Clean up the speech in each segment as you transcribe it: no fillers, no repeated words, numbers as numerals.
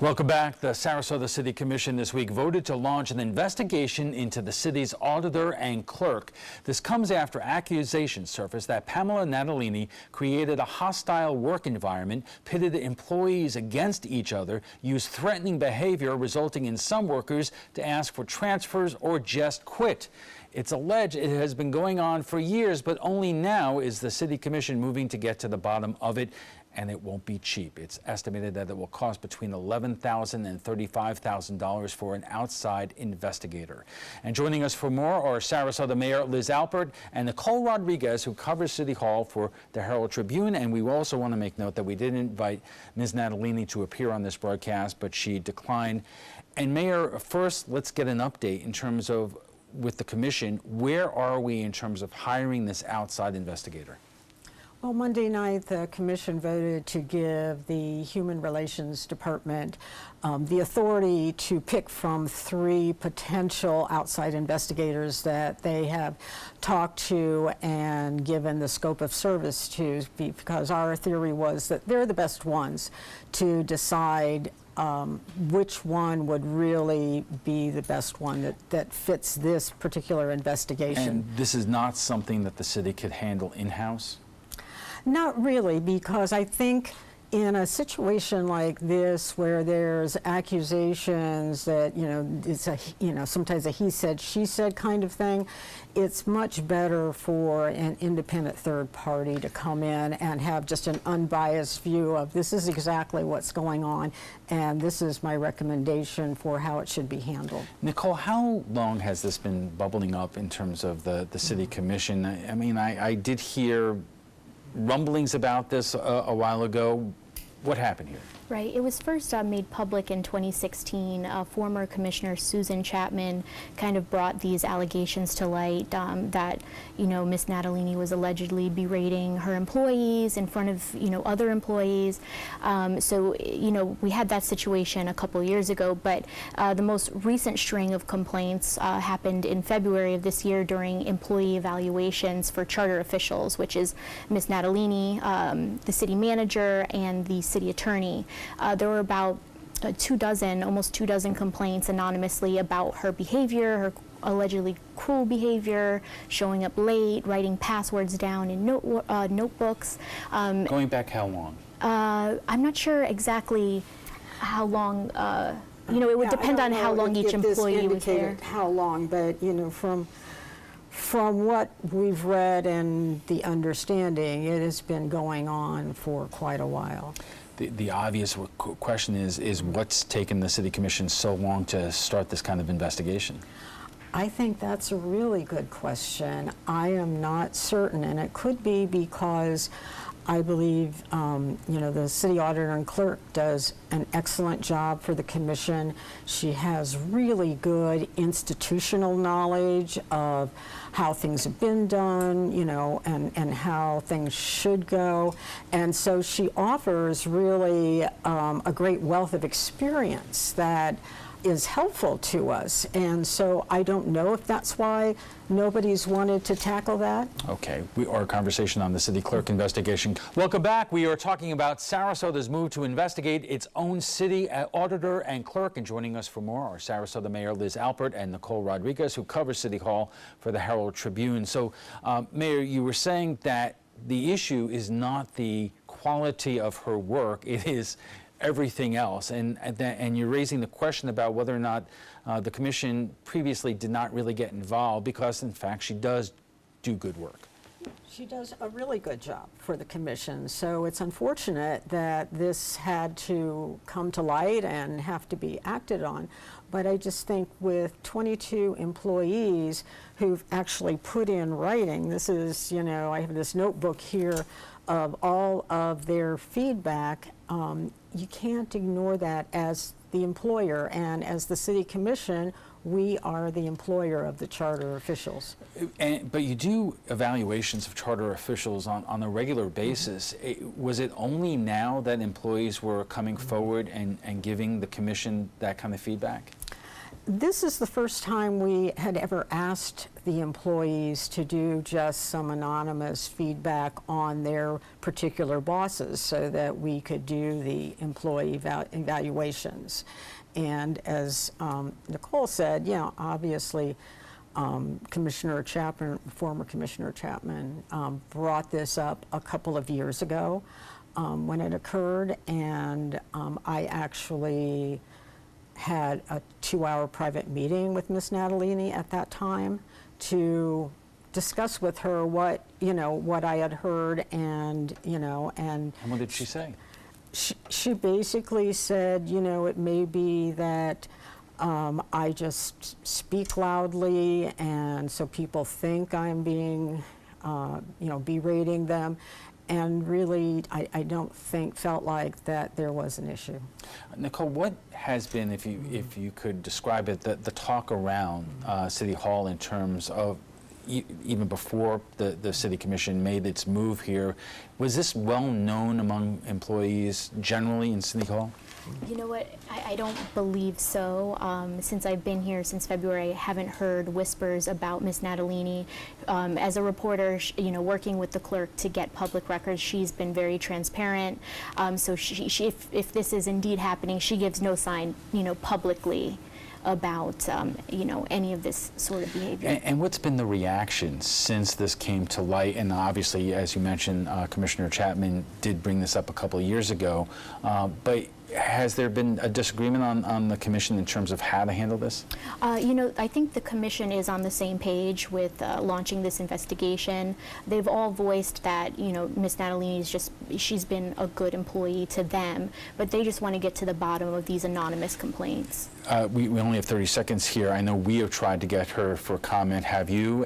Welcome back. The Sarasota City Commission this week voted to launch an investigation into the city's auditor and clerk. This comes after accusations surfaced that Pamela Natalini created a hostile work environment, pitted employees against each other, used threatening behavior, resulting in some workers to ask for transfers or just quit. It's alleged it has been going on for years, but only now is the City Commission moving to get to the bottom of it. And it won't be cheap. It's estimated that it will cost between $11,000 and $35,000 for an outside investigator. And joining us for more are Sarasota Mayor Liz Alpert and Nicole Rodriguez, who covers City Hall for the Herald Tribune. And we also want to make note that we did invite Ms. Natalini to appear on this broadcast, but she declined. And Mayor, first, let's get an update in terms of, with the commission, where are we in terms of hiring this outside investigator? Well, Monday night, the commission voted to give the Human Relations Department the authority to pick from 3 potential outside investigators that they have talked to and given the scope of service to, because our theory was that they're the best ones to decide which one would really be the best one that fits this particular investigation. And this is not something that the city could handle in-house? Not really, because I think in a situation like this where there's accusations that, it's a, sometimes a he said, she said kind of thing, it's much better for an independent third party to come in and have just an unbiased view of this is exactly what's going on and this is my recommendation for how it should be handled. Nicole, how long has this been bubbling up in terms of the City Commission? I mean, I did hear rumblings about this a while ago. What happened here? Right. It was first made public in 2016. Former Commissioner Susan Chapman kind of brought these allegations to light that, Ms. Natalini was allegedly berating her employees in front of, other employees. So, we had that situation a couple years ago, but the most recent string of complaints happened in February of this year during employee evaluations for charter officials, which is Ms. Natalini, the city manager, and the city attorney. There were about almost 24 complaints anonymously about her behavior, her allegedly cruel behavior, showing up late, writing passwords down in notebooks. Going back how long? I'm not sure exactly how long. It would depend on how long each employee was there. How long, but from what we've read and the understanding, it has been going on for quite a while. The obvious question is what's taken the City Commission so long to start this kind of investigation? I think that's a really good question. I am not certain, and it could be because I believe, the city auditor and clerk does an excellent job for the commission. She has really good institutional knowledge of how things have been done, and how things should go. And so she offers really a great wealth of experience that is helpful to us. And so I don't know if that's why nobody's wanted to tackle that. Okay, our conversation on the city clerk investigation. Welcome back. We are talking about Sarasota's move to investigate its own city auditor and clerk. And joining us for more are Sarasota Mayor Liz Alpert and Nicole Rodriguez, who covers City Hall for the Herald Tribune. So, Mayor, you were saying that the issue is not the quality of her work, it is everything else, and you're raising the question about whether or not the commission previously did not really get involved, because in fact she does do good work. She does a really good job for the commission, so it's unfortunate that this had to come to light and have to be acted on. But I just think with 22 employees who've actually put in writing, this is, I have this notebook here of all of their feedback. You can't ignore that as the employer, and as the City Commission, we are the employer of the charter officials. But you do evaluations of charter officials on a regular basis. Was it only now that employees were coming forward and giving the commission that kind of feedback? This is the first time we had ever asked the employees to do just some anonymous feedback on their particular bosses so that we could do the employee evaluations. And as Nicole said, obviously Commissioner Chapman, former Commissioner Chapman, brought this up a couple of years ago when it occurred, and I actually had a 2-hour private meeting with Ms. Natalini at that time to discuss with her what I had heard, and And what did she say? She basically said, it may be that I just speak loudly, and so people think I'm being, berating them. And really, I don't felt like that there was an issue. Nicole, what has been, if you could describe it, the talk around City Hall in terms of even before the City Commission made its move here? Was this well known among employees generally in City Hall? You know what? I don't believe so. Since I've been here since February, I haven't heard whispers about Ms. Natalini. As a reporter, working with the clerk to get public records, she's been very transparent. So if this is indeed happening, she gives no sign, publicly about any of this sort of behavior. And what's been the reaction since this came to light? And obviously, as you mentioned, Commissioner Chapman did bring this up a couple of years ago, but has there been a disagreement on the commission in terms of how to handle this? I think the commission is on the same page with launching this investigation. They've all voiced that, Ms. Natalini's she's been a good employee to them, but they just want to get to the bottom of these anonymous complaints. We only have 30 seconds here. I know we have tried to get her for comment. Have you?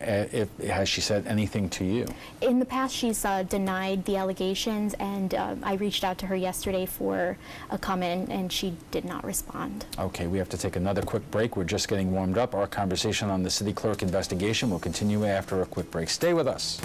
Has she said anything to you? In the past, she's denied the allegations, and I reached out to her yesterday for a comment, and she did not respond. Okay, we have to take another quick break. We're just getting warmed up. Our conversation on the city clerk investigation will continue after a quick break. Stay with us.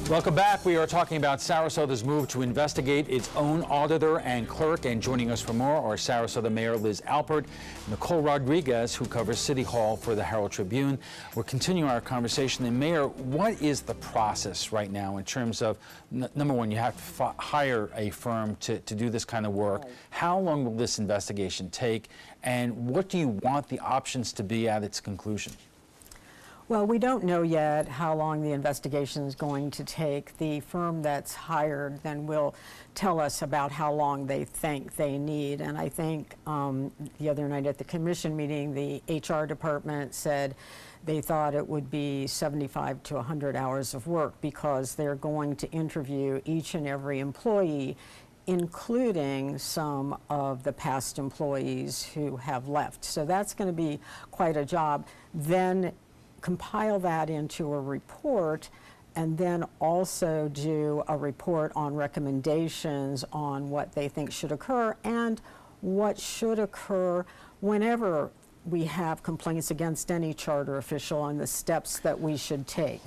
Welcome back. We are talking about Sarasota's move to investigate its own auditor and clerk. And joining us for more are Sarasota Mayor Liz Alpert, Nicole Rodriguez, who covers City Hall for the Herald Tribune. We're continuing our conversation. And Mayor, what is the process right now in terms of, number one, you have to hire a firm to do this kind of work. Right. How long will this investigation take? And what do you want the options to be at its conclusion? Well, we don't know yet how long the investigation is going to take. The firm that's hired then will tell us about how long they think they need. And I think the other night at the commission meeting, the HR department said they thought it would be 75 to 100 hours of work because they're going to interview each and every employee, including some of the past employees who have left. So that's going to be quite a job. Then compile that into a report, and then also do a report on recommendations on what they think should occur and what should occur whenever we have complaints against any charter official and the steps that we should take.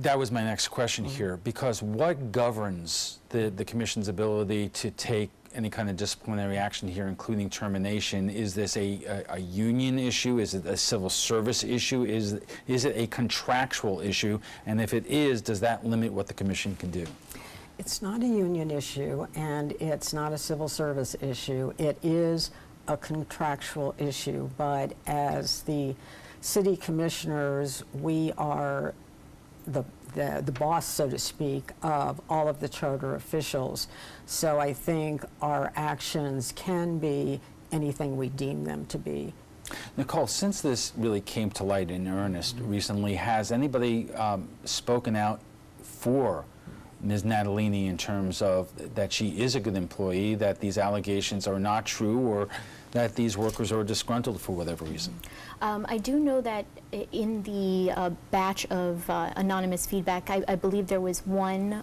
That was my next question here, because what governs the commission's ability to take any kind of disciplinary action here, including termination? Is this a union issue? Is it a civil service issue? Is it a contractual issue? And if it is, does that limit what the commission can do? It's not a union issue, and it's not a civil service issue. It is a contractual issue, but as the city commissioners, we are the boss, so to speak, of all of the charter officials. So I think our actions can be anything we deem them to be. Nicole, since this really came to light in earnest recently, has anybody spoken out for Ms. Natalini in terms of that she is a good employee, that these allegations are not true, or that these workers are disgruntled for whatever reason? I do know that in the batch of anonymous feedback, I believe there was one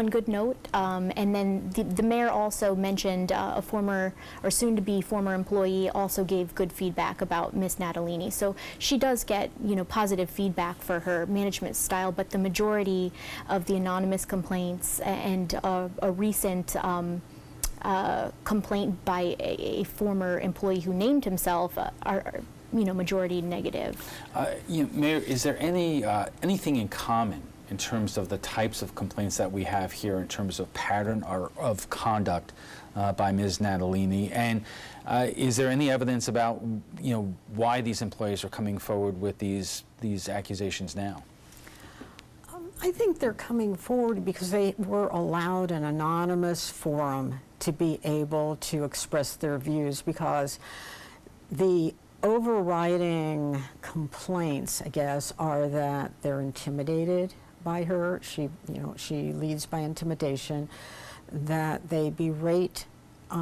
good note, and then the mayor also mentioned a former or soon-to-be former employee also gave good feedback about Ms. Natalini. So she does get positive feedback for her management style, but the majority of the anonymous complaints and a recent complaint by a former employee who named himself are majority negative. Mayor, is there anything in common in terms of the types of complaints that we have here in terms of pattern or of conduct by Ms. Natalini? And is there any evidence about, why these employees are coming forward with these accusations now? I think they're coming forward because they were allowed an anonymous forum to be able to express their views, because the overriding complaints, I guess, are that they're intimidated by her. She leads by intimidation, that they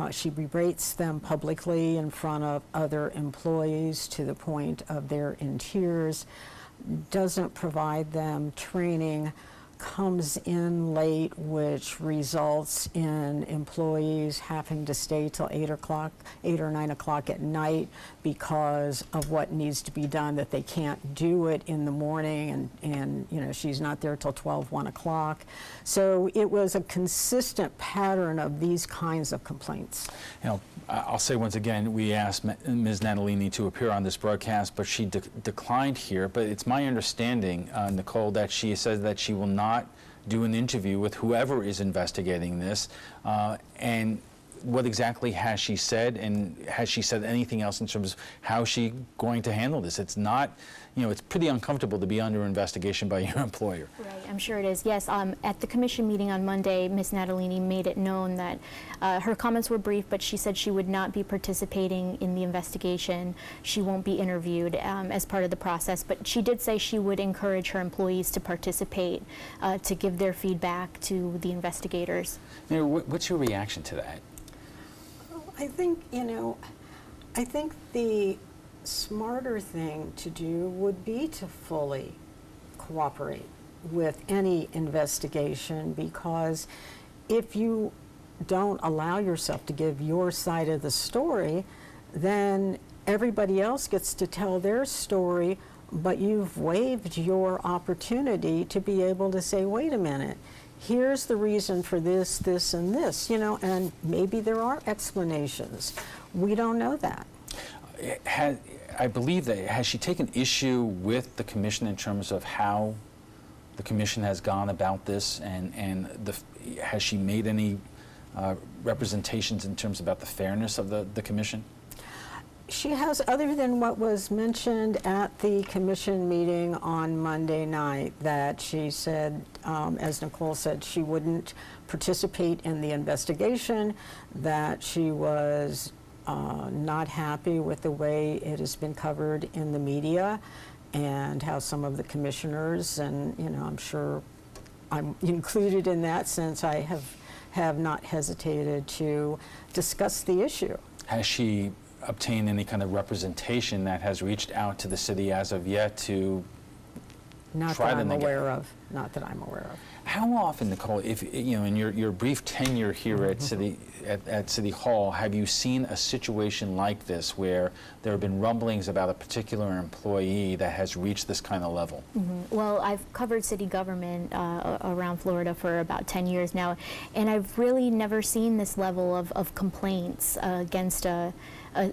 she berates them publicly in front of other employees to the point of they're in tears, doesn't provide them training, comes in late, which results in employees having to stay till 8 or 9 o'clock at night because of what needs to be done, that they can't do it in the morning, and she's not there till 12, 1 o'clock. So it was a consistent pattern of these kinds of complaints. I'll say once again, we asked Ms. Natalini to appear on this broadcast, but she declined here. But it's my understanding, Nicole, that she says that she will not do an interview with whoever is investigating this. And what exactly has she said, and has she said anything else in terms of how she's going to handle this? It's not, it's pretty uncomfortable to be under investigation by your employer. Right, I'm sure it is. Yes, at the commission meeting on Monday, Ms. Natalini made it known that her comments were brief, but she said she would not be participating in the investigation. She won't be interviewed as part of the process, but she did say she would encourage her employees to participate, to give their feedback to the investigators. Mayor, what's your reaction to that? I think, I think the smarter thing to do would be to fully cooperate with any investigation, because if you don't allow yourself to give your side of the story, then everybody else gets to tell their story, but you've waived your opportunity to be able to say, wait a minute, here's the reason for this, this, and this, and maybe there are explanations. We don't know that. I believe that, has she taken issue with the commission in terms of how the commission has gone about this, and has she made any representations in terms about the fairness of the commission? She has, other than what was mentioned at the commission meeting on Monday night, that she said, as Nicole said, she wouldn't participate in the investigation, that she was not happy with the way it has been covered in the media, and how some of the commissioners, and I'm sure I'm included in that, since I have not hesitated to discuss the issue. Has she obtained any kind of representation that has reached out to the city as of yet to try them again? Not that I'm aware of. Not that I'm aware of. How often, Nicole, if in your brief tenure here at City Hall, have you seen a situation like this where there have been rumblings about a particular employee that has reached this kind of level? Well, I've covered city government around Florida for about 10 years now, and I've really never seen this level of complaints against a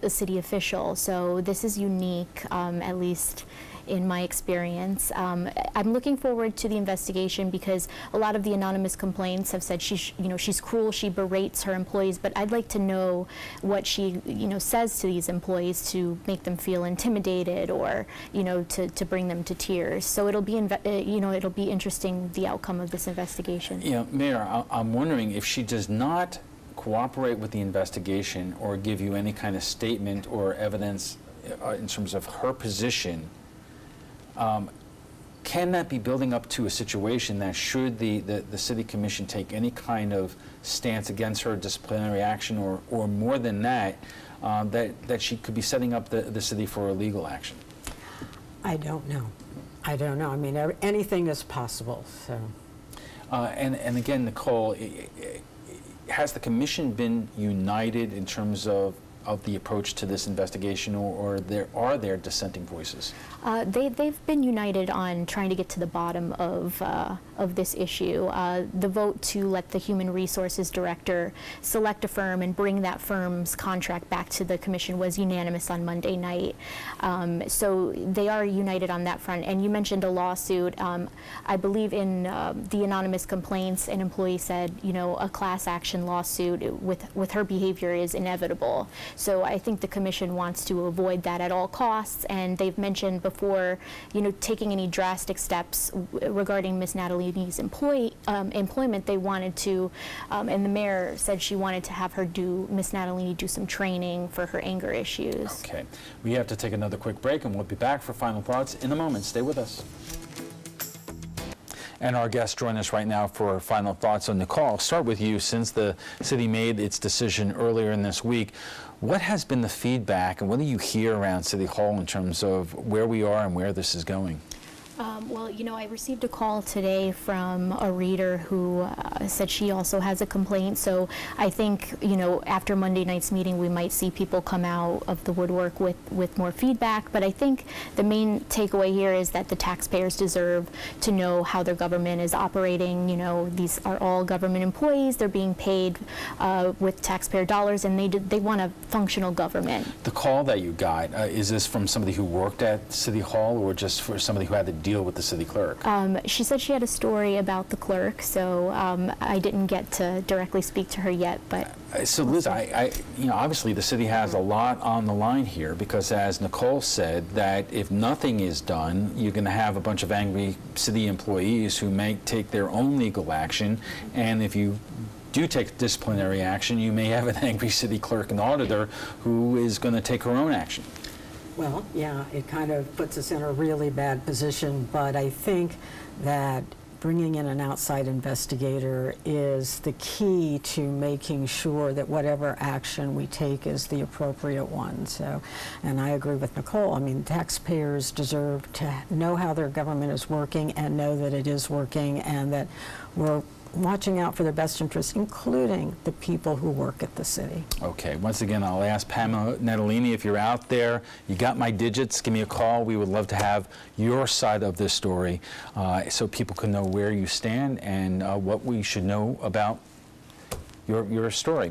city official. So this is unique, at least in my experience. I'm looking forward to the investigation, because a lot of the anonymous complaints have said she's cruel, she berates her employees, but I'd like to know what she says to these employees to make them feel intimidated, or to bring them to tears. So it'll be it'll be interesting, the outcome of this investigation. Mayor, I'm wondering if she does not cooperate with the investigation or give you any kind of statement or evidence in terms of her position, can that be building up to a situation that, should the city commission take any kind of stance against her, disciplinary action, or more than that, that she could be setting up the city for a legal action? I don't know. I don't know. I mean, anything is possible. So. And again, Nicole, has the commission been united in terms of the approach to this investigation, or are there dissenting voices? They've been united on trying to get to the bottom of of this issue. The vote to let the Human Resources Director select a firm and bring that firm's contract back to the commission was unanimous on Monday night. So they are united on that front. And you mentioned a lawsuit. I believe in the anonymous complaints, an employee said, you know, a class action lawsuit with her behavior is inevitable. So I think the commission wants to avoid that at all costs, and they've mentioned before, you know, taking any drastic steps regarding Ms. Natalini's employment. They wanted to, and the mayor said she wanted to have her Ms. Natalini do some training for her anger issues. Okay, we have to take another quick break, and we'll be back for final thoughts in a moment. Stay with us. And our guests join us right now for final thoughts. So Nicole, I'll start with you. Since the city made its decision earlier in this week, what has been the feedback and what do you hear around City Hall in terms of where we are and where this is going? Well, you know, I received a call today from a reader who said she also has a complaint. So I think, you know, after Monday night's meeting, we might see people come out of the woodwork with more feedback. But I think the main takeaway here is that the taxpayers deserve to know how their government is operating. You know, these are all government employees. They're being paid with taxpayer dollars, and they want a functional government. The call that you got, is this from somebody who worked at City Hall or just for somebody who had to deal with the city clerk? She said she had a story about the clerk, so I didn't get to directly speak to her yet. But so Liz, you know, obviously the city has a lot on the line here because, as Nicole said, that if nothing is done, you're going to have a bunch of angry city employees who may take their own legal action, and if you do take disciplinary action, you may have an angry city clerk and auditor who is going to take her own action. Well, yeah, it kind of puts us in a really bad position, but I think that bringing in an outside investigator is the key to making sure that whatever action we take is the appropriate one. So, and I agree with Nicole. I mean, taxpayers deserve to know how their government is working and know that it is working and that we're watching out for their best interests, including the people who work at the city. Okay, once again, I'll ask Pamela Natalini, if you're out there, you got my digits, give me a call. We would love to have your side of this story so people can know where you stand and what we should know about your story.